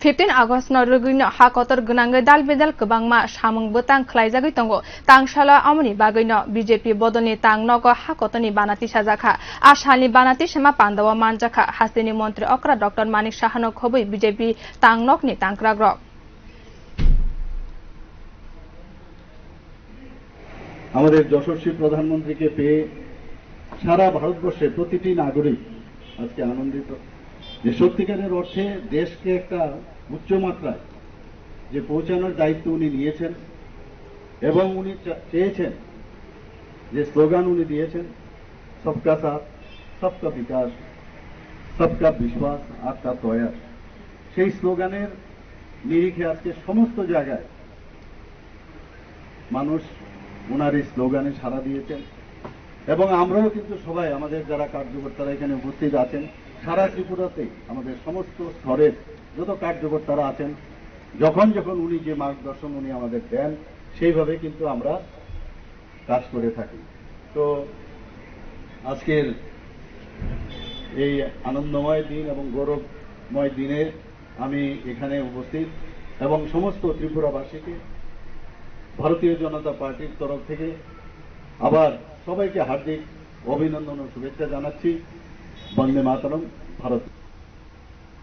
15 August no rugino hakotor gunangai dal bedal kebangma samung betang khlaijagui tongo tangsala amoni bagino BJP bodoni tangnogo hakotoni banati sajaka ashalni banati sema pandawa manjaka hasini mantri okra Dr. Manik Sahano khobui BJP tangnokni tangkragrok আমাদের যশস্বী প্রধানমন্ত্রীকে পেয়ে সারা ভারতবর্ষে প্রতিটি নাগরিক আজকে আনন্দিত যে সত্যিকারের অর্থে দেশকে একটা উচ্চ মাত্রায় যে পৌঁছানোর দায়িত্ব উনি নিয়েছেন এবং উনি চেয়েছেন যে স্লোগান উনি দিয়েছেন সবকা সাথ সবকা বিকাশ সবকা বিশ্বাস আত্মা প্রয়াস সেই স্লোগানের নিরিখে আজকে সমস্ত জায়গায় মানুষ ওনার এই স্লোগানে সাড়া দিয়েছেন এবং আমরাও কিন্তু সবাই আমাদের যারা কার্যকর্তারা এখানে উপস্থিত আছেন সারা ত্রিপুরাতে আমাদের সমস্ত স্তরের যত কার্যকর্তারা আছেন যখন যখন উনি যে মার্গদর্শন উনি আমাদের দেন সেইভাবে কিন্তু আমরা কাজ করে থাকি তো আজকের এই আনন্দময় দিন এবং গৌরবময় দিনে আমি এখানে উপস্থিত এবং সমস্ত ত্রিপুরাবাসীকে ভারতীয় জনতা পার্টির তরফ থেকে আবার সবাইকে হার্দিক অভিনন্দন ও শুভেচ্ছা জানাচ্ছি বন্দে মাতরম ভারত।